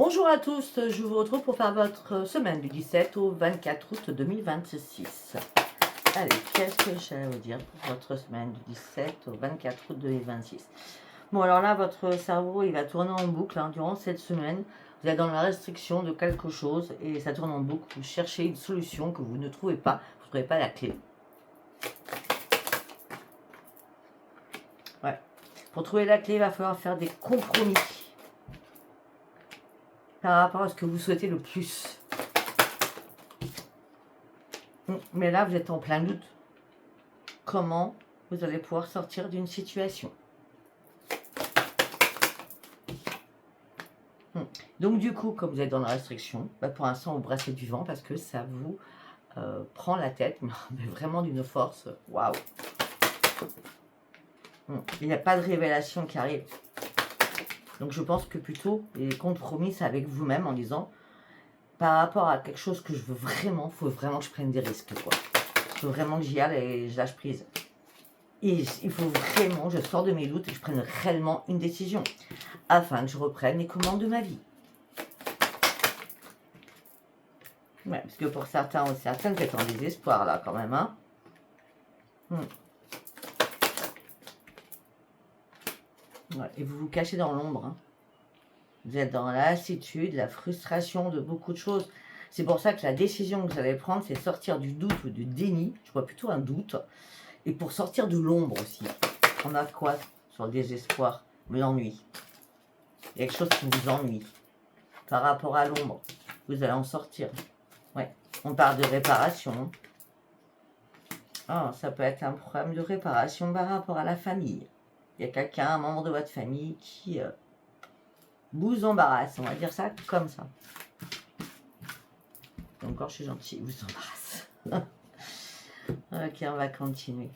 Bonjour à tous, je vous retrouve pour faire votre semaine du 17 au 24 août 2026. Allez, qu'est-ce que j'ai à vous dire pour votre semaine du 17 au 24 août 2026? Bon, alors là, votre cerveau, il va tourner en boucle durant cette semaine. Vous êtes dans la restriction de quelque chose et ça tourne en boucle. Vous cherchez une solution que vous ne trouvez pas. Vous ne trouvez pas la clé. Ouais. Pour trouver la clé, il va falloir faire des compromis par rapport à ce que vous souhaitez le plus. Mais là, vous êtes en plein doute. Comment vous allez pouvoir sortir d'une situation? Donc du coup, comme vous êtes dans la restriction, pour l'instant, vous brassez du vent parce que ça vous prend la tête, mais vraiment d'une force. Waouh! Il n'y a pas de révélation qui arrive. Donc je pense que plutôt les compromis c'est avec vous-même en disant par rapport à quelque chose que je veux vraiment, il faut vraiment que je prenne des risques, quoi. Il faut vraiment que j'y aille et je lâche prise. Et il faut vraiment que je sors de mes doutes et que je prenne réellement une décision afin que je reprenne les commandes de ma vie. Ouais, parce que pour certains ou certaines, vous êtes en désespoir là quand même. Ouais, et vous vous cachez dans l'ombre. Vous êtes dans la lassitude, la frustration de beaucoup de choses. C'est pour ça que la décision que vous allez prendre, c'est sortir du doute ou du déni. Je vois plutôt un doute. Et pour sortir de l'ombre aussi. On a quoi sur le désespoir? L'ennui. Il y a quelque chose qui vous ennuie. Par rapport à l'ombre, vous allez en sortir. Ouais. On parle de réparation. Oh, ça peut être un problème de réparation par rapport à la famille. Il y a quelqu'un, un membre de votre famille qui vous embarrasse. On va dire ça comme ça. Encore, je suis gentille, vous embrasse. Ok, on va continuer.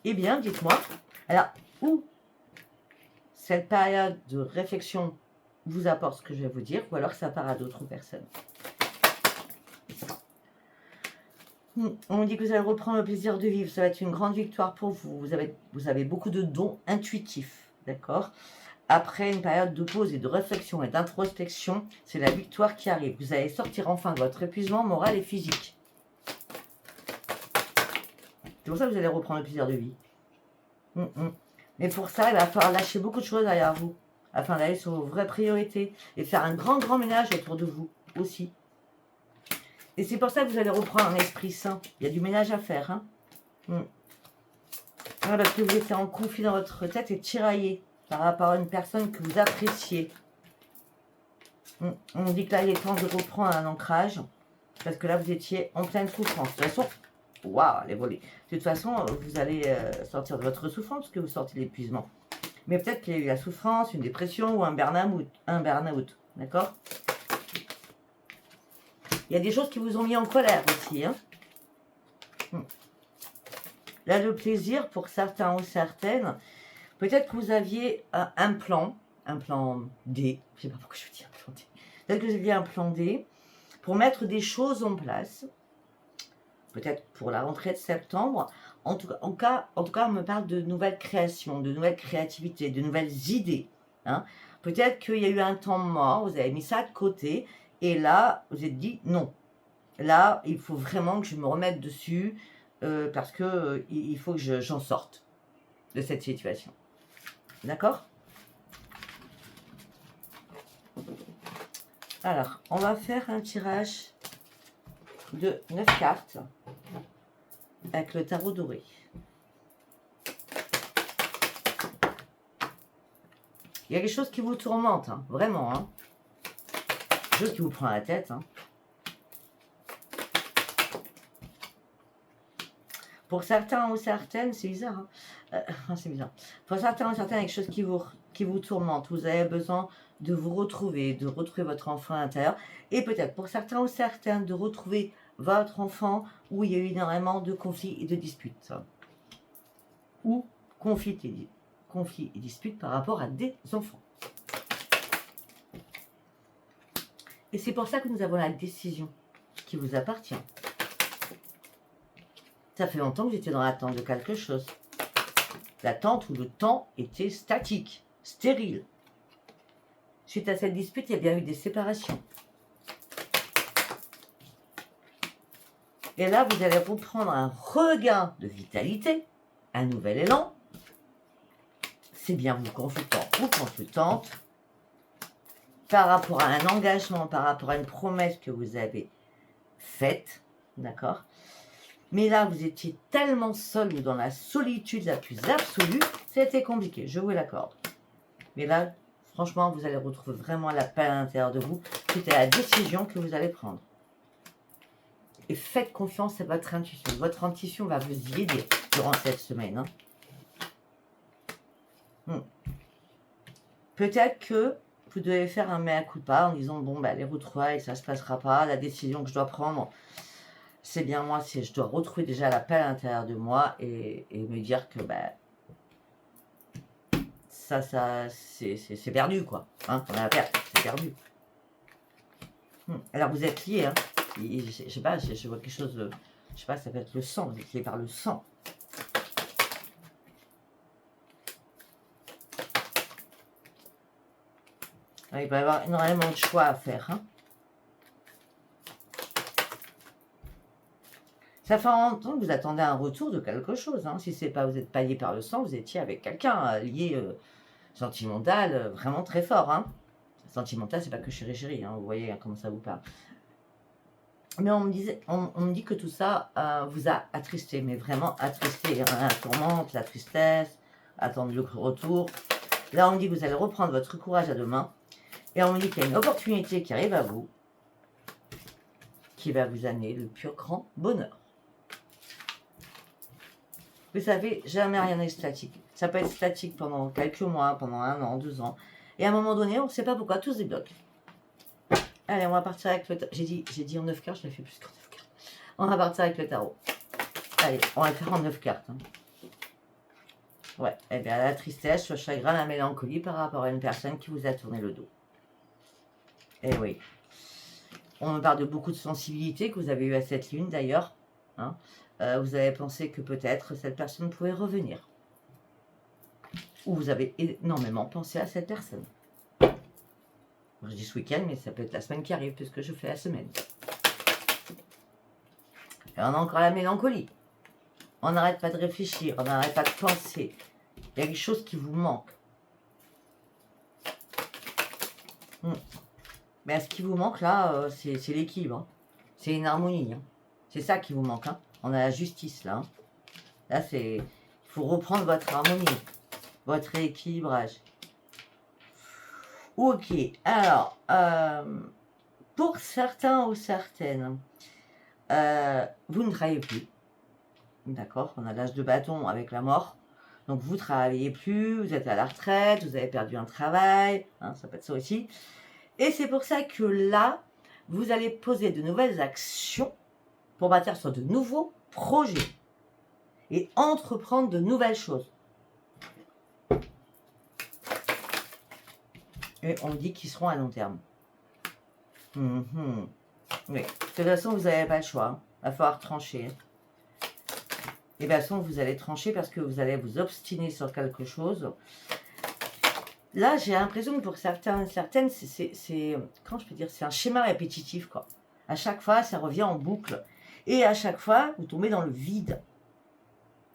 Eh bien, dites-moi, alors, où cette période de réflexion vous apporte ce que je vais vous dire, ou alors ça part à d'autres personnes. On dit que vous allez reprendre le plaisir de vivre, ça va être une grande victoire pour vous. Vous avez beaucoup de dons intuitifs, d'accord? Après une période de pause et de réflexion et d'introspection, c'est la victoire qui arrive. Vous allez sortir enfin de votre épuisement moral et physique. C'est pour ça que vous allez reprendre le plaisir de vie. Mais pour ça, il va falloir lâcher beaucoup de choses derrière vous, afin d'aller sur vos vraies priorités et faire un grand ménage autour de vous aussi. Et c'est pour ça que vous allez reprendre un esprit sain. Il y a du ménage à faire. Parce que vous étiez en conflit dans votre tête et tiraillé par rapport à une personne que vous appréciez. On dit que là, il est temps de reprendre un ancrage. Parce que là, vous étiez en pleine souffrance. De toute façon, waouh, elle est volée. De toute façon, vous allez sortir de votre souffrance parce que vous sortez de l'épuisement. Mais peut-être qu'il y a eu la souffrance, une dépression ou un burn-out. D'accord? Il y a des choses qui vous ont mis en colère aussi. Là, le plaisir, pour certains ou certaines, peut-être que vous aviez un plan D. Je ne sais pas pourquoi je dis un plan D. Peut-être que vous aviez un plan D pour mettre des choses en place. Peut-être pour la rentrée de septembre. En tout cas, on me parle de nouvelles créations, de nouvelles créativités, de nouvelles idées. Peut-être qu'il y a eu un temps mort, vous avez mis ça de côté, et là, vous êtes dit non. Là, il faut vraiment que je me remette dessus, parce que il faut que j'en sorte de cette situation. D'accord? Alors, on va faire un tirage de 9 cartes avec le tarot doré. Il y a quelque chose qui vous tourmente, vraiment. Quelque chose qui vous prend la tête. Pour certains ou certaines, c'est bizarre. C'est bizarre. Pour certains ou certaines, il y a quelque chose qui vous tourmente. Vous avez besoin de vous retrouver, de retrouver votre enfant intérieur. Et peut-être pour certains ou certaines, de retrouver votre enfant où il y a eu énormément de conflits et de disputes. Ou conflits et disputes par rapport à des enfants. Et c'est pour ça que nous avons la décision qui vous appartient. Ça fait longtemps que j'étais dans l'attente de quelque chose. L'attente où le temps était statique, stérile. Suite à cette dispute, il y a bien eu des séparations. Et là, vous allez reprendre un regain de vitalité, un nouvel élan. C'est bien vous consultant ou consultante par rapport à un engagement, par rapport à une promesse que vous avez faite, d'accord? Mais là, vous étiez tellement seul ou dans la solitude la plus absolue, c'était compliqué, je vous l'accorde. Mais là, franchement, vous allez retrouver vraiment la paix à l'intérieur de vous. C'était la décision que vous allez prendre. Et faites confiance à votre intuition. Votre intuition va vous y aider durant cette semaine. Peut-être que vous devez faire un mea culpa en disant, bon, les retrouvailles, ça ne se passera pas. La décision que je dois prendre, c'est bien moi, je dois retrouver déjà la paix à l'intérieur de moi et me dire que ça c'est perdu, quoi. On a la perte, c'est perdu. Alors vous êtes liés, hein. Je sais pas, je vois quelque chose de... Je sais pas, ça peut être le sang, vous êtes liés par le sang. Il va y avoir énormément de choix à faire, hein. Ça fait longtemps que vous attendez un retour de quelque chose, hein. Si c'est pas, vous êtes pas lié par le sang, vous étiez avec quelqu'un lié sentimental, vraiment très fort, hein. Sentimental, c'est pas que chéri, hein. Vous voyez hein, comment ça vous parle. Mais on me dit que tout ça vous a attristé, mais vraiment attristé, hein, la tourmente, la tristesse, attendre le retour. Là, on me dit que vous allez reprendre votre courage à deux mains, et on me dit qu'il y a une opportunité qui arrive à vous, qui va vous amener le plus grand bonheur. Vous savez, jamais rien n'est statique. Ça peut être statique pendant quelques mois, pendant 1 an, 2 ans, et à un moment donné, on ne sait pas pourquoi, tout se débloque. Allez, on va partir avec le tarot. J'ai dit en 9 cartes, je l'ai fait plus qu'en 9 cartes. On va partir avec le tarot. Allez, on va le faire en 9 cartes. Hein. Ouais, eh bien la tristesse, le chagrin, la mélancolie par rapport à une personne qui vous a tourné le dos. Eh oui. On me parle de beaucoup de sensibilité que vous avez eu à cette lune d'ailleurs. Hein. Vous avez pensé que peut-être cette personne pouvait revenir. Ou vous avez énormément pensé à cette personne. Je dis ce week-end, mais ça peut être la semaine qui arrive, puisque je fais la semaine. Et on a encore la mélancolie. On n'arrête pas de réfléchir, on n'arrête pas de penser. Il y a quelque chose qui vous manque. Mais ce qui vous manque là, c'est l'équilibre. Hein. C'est une harmonie. Hein. C'est ça qui vous manque. Hein. On a la justice là. Hein. Là, il faut reprendre votre harmonie, votre équilibrage. Ok, alors, pour certains ou certaines, vous ne travaillez plus. D'accord, on a l'âge de bâton avec la mort. Donc vous ne travaillez plus, vous êtes à la retraite, vous avez perdu un travail, hein, ça peut être ça aussi. Et c'est pour ça que là, vous allez poser de nouvelles actions pour bâtir sur de nouveaux projets et entreprendre de nouvelles choses. Et on dit qu'ils seront à long terme. Oui. De toute façon, vous n'avez pas le choix. Hein. Il va falloir trancher. Et de toute façon, vous allez trancher parce que vous allez vous obstiner sur quelque chose. Là, j'ai l'impression que pour certaines, c'est comment je peux dire, c'est un schéma répétitif, quoi. À chaque fois, ça revient en boucle. Et à chaque fois, vous tombez dans le vide.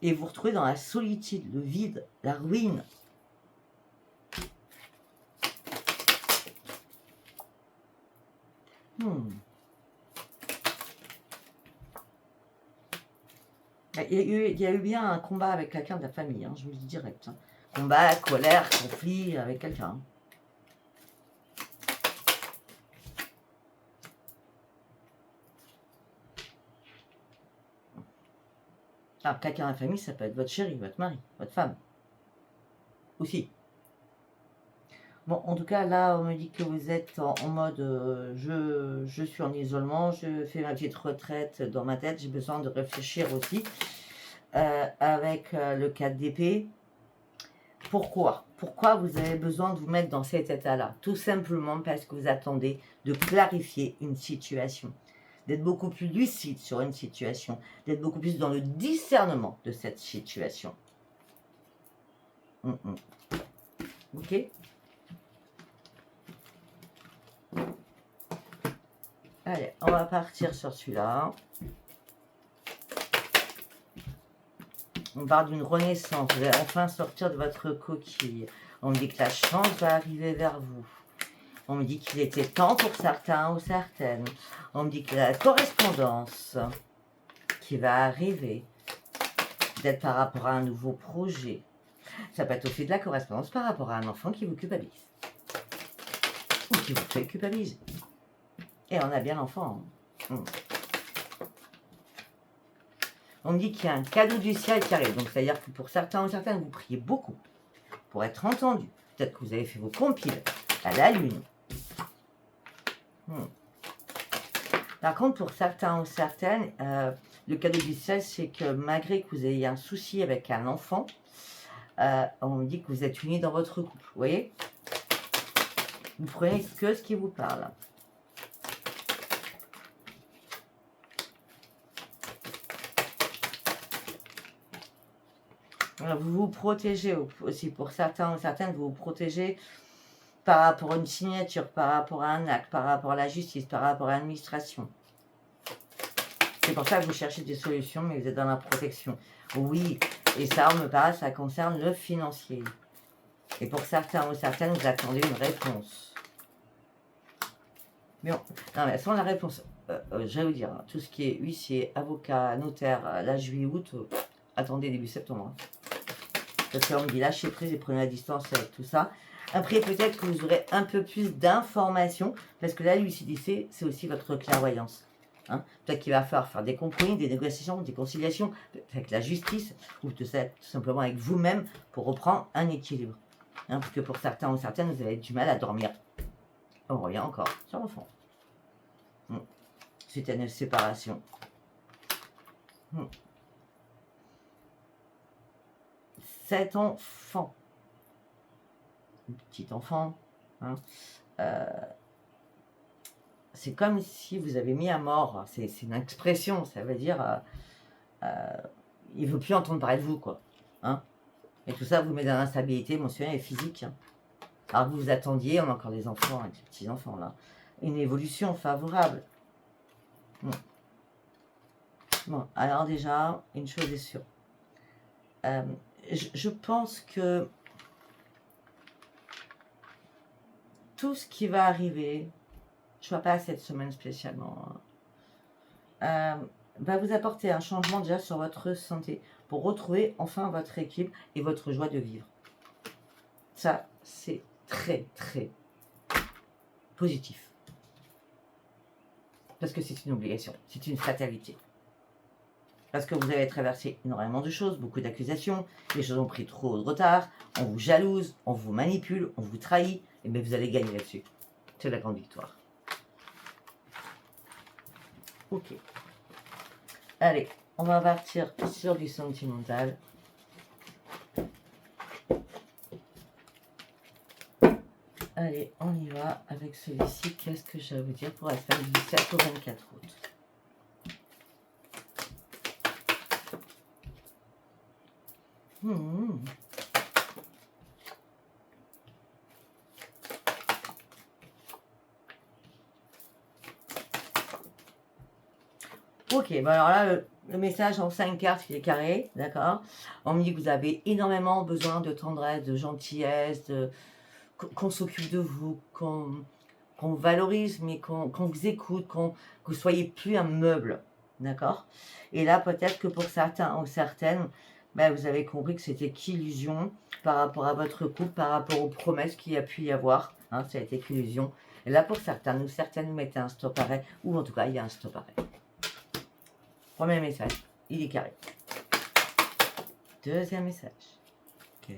Et vous vous retrouvez dans la solitude, le vide, la ruine. Il y a eu bien un combat avec quelqu'un de la famille, hein, je vous le dis direct. Hein. Combat, colère, conflit avec quelqu'un. Hein. Alors, quelqu'un de la famille, ça peut être votre chéri, votre mari, votre femme. Aussi. Bon, en tout cas, là, on me dit que vous êtes en mode je suis en isolement, je fais ma petite retraite dans ma tête, j'ai besoin de réfléchir aussi. Avec le 4 d'épée, Pourquoi? Pourquoi vous avez besoin de vous mettre dans cet état-là? Tout simplement parce que vous attendez de clarifier une situation, d'être beaucoup plus lucide sur une situation, d'être beaucoup plus dans le discernement de cette situation. Ok? Allez, on va partir sur celui-là. On parle d'une renaissance. Vous allez enfin sortir de votre coquille. On me dit que la chance va arriver vers vous. On me dit qu'il était temps pour certains ou certaines. On me dit que la correspondance qui va arriver, d'être par rapport à un nouveau projet. Ça peut être aussi de la correspondance par rapport à un enfant qui vous culpabilise. Ou qui vous fait culpabiliser. Et on a bien l'enfant. On me dit qu'il y a un cadeau du ciel qui arrive. Donc, c'est-à-dire que pour certains ou certaines, vous priez beaucoup pour être entendu. Peut-être que vous avez fait vos compiles à la lune. Par contre, pour certains ou certaines, le cadeau du ciel, c'est que malgré que vous ayez un souci avec un enfant, on me dit que vous êtes unis dans votre couple. Vous voyez? Vous prenez que ce qui vous parle. Vous vous protégez aussi, pour certains ou certaines, vous vous protégez par rapport à une signature, par rapport à un acte, par rapport à la justice, par rapport à l'administration. C'est pour ça que vous cherchez des solutions, mais vous êtes dans la protection. Oui, et ça, on me parle, ça concerne le financier. Et pour certains ou certaines, vous attendez une réponse. Mais non, mais sans la réponse, je vais vous dire, tout ce qui est huissier, avocat, notaire, là, juillet, août, attendez début septembre. Parce qu'on me dit lâchez prise et prenez la distance avec tout ça. Après, peut-être que vous aurez un peu plus d'informations, parce que la lucidité, c'est aussi votre clairvoyance. Peut-être qu'il va falloir faire des compromis, des négociations, des conciliations avec la justice, ou tout simplement avec vous-même pour reprendre un équilibre. Parce que pour certains ou certaines, vous avez du mal à dormir. On revient encore sur l'enfant. Suite à une séparation. Cet enfant, petit enfant, c'est comme si vous avez mis à mort, c'est une expression, ça veut dire, il ne veut plus entendre parler de vous, quoi. Et tout ça vous met dans l'instabilité émotionnelle et physique. Alors que vous attendiez, on a encore des enfants, des petits-enfants là, une évolution favorable. Bon, alors déjà, une chose est sûre. Je pense que tout ce qui va arriver, je ne vois pas cette semaine spécialement, va vous apporter un changement déjà sur votre santé pour retrouver enfin votre équilibre et votre joie de vivre. Ça, c'est très, très positif. Parce que c'est une obligation, c'est une fatalité. Parce que vous avez traversé énormément de choses, beaucoup d'accusations, les choses ont pris trop de retard, on vous jalouse, on vous manipule, on vous trahit, et bien vous allez gagner là-dessus. C'est la grande victoire. Ok. Allez, on va partir sur du sentimental. Allez, on y va avec celui-ci. Qu'est-ce que j'ai à vous dire pour la semaine du 17 au 24 août? Ok, bon alors là, le message en 5 cartes, il est carré, d'accord? On me dit que vous avez énormément besoin de tendresse, de gentillesse, qu'on s'occupe de vous, qu'on valorise, mais qu'on vous écoute, que vous soyez plus un meuble, d'accord? Et là, peut-être que pour certains ou certaines, vous avez compris que c'était qu'illusion par rapport à votre couple, par rapport aux promesses qu'il y a pu y avoir, ça a été qu'illusion. Et là, pour certains ou certaines, vous mettez un stop arrêt, ou en tout cas, il y a un stop arrêt. Premier message, il est carré. Deuxième message. Ok.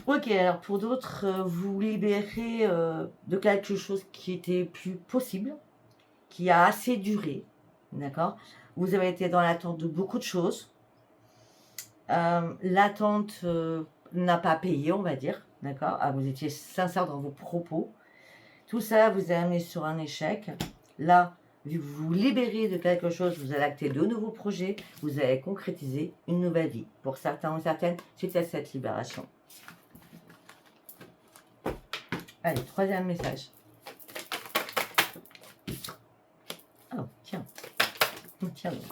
Ok, alors pour d'autres, vous libérez de quelque chose qui était plus possible, qui a assez duré, d'accord? Vous avez été dans l'attente de beaucoup de choses. L'attente n'a pas payé, on va dire, d'accord? Ah, vous étiez sincère dans vos propos. Tout ça vous a amené sur un échec. Là, vu que vous vous libérez de quelque chose, vous allez acter de nouveaux projets, vous allez concrétiser une nouvelle vie. Pour certains ou certaines, suite à cette libération. Allez, troisième message. Oh, tiens. Tiens donc.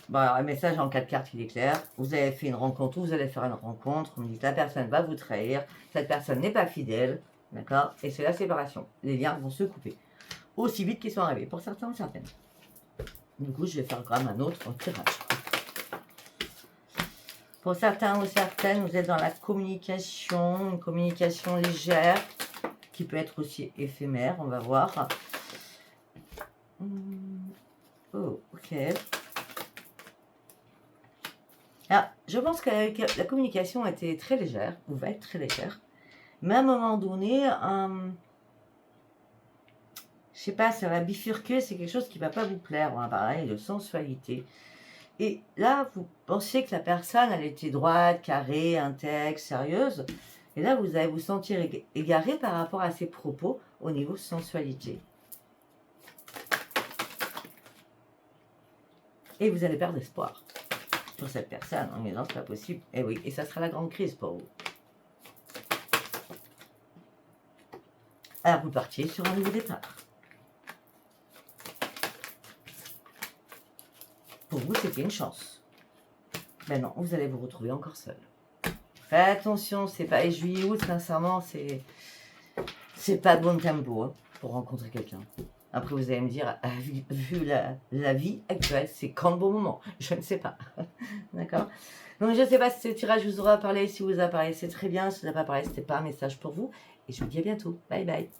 Bon, alors, le message en 4 cartes, il est clair. Vous avez fait une rencontre ou vous allez faire une rencontre. On dit que la personne va vous trahir. Cette personne n'est pas fidèle. D'accord? Et c'est la séparation. Les liens vont se couper. Aussi vite qu'ils sont arrivés, pour certains ou certaines. Du coup, je vais faire quand même un autre tirage. Pour certains ou certaines, vous êtes dans la communication, une communication légère, qui peut être aussi éphémère, on va voir. Oh, ok. Ah, je pense que la communication était très légère, ou va être très légère. Mais à un moment donné, je sais pas, ça va bifurquer, c'est quelque chose qui va pas vous plaire. On pareil, de sensualité. Et là, vous pensiez que la personne, elle était droite, carrée, intègre, sérieuse. Et là, vous allez vous sentir égaré par rapport à ses propos au niveau sensualité. Et vous allez perdre espoir pour cette personne. Mais non, c'est pas possible. Et oui, et ça sera la grande crise pour vous. Alors, vous partiez sur un nouveau départ. Pour vous, c'était une chance. Ben non, vous allez vous retrouver encore seul. Faites attention, c'est pas juillet-août, sincèrement, c'est pas bon tempo hein, pour rencontrer quelqu'un. Après, vous allez me dire, vu la vie actuelle, c'est quand le bon moment? Je ne sais pas. D'accord? Donc, je ne sais pas si ce tirage vous aura parlé. Si vous a parlé, c'est très bien. Si vous n'a pas parlé, c'était pas un message pour vous. Et je vous dis à bientôt. Bye bye.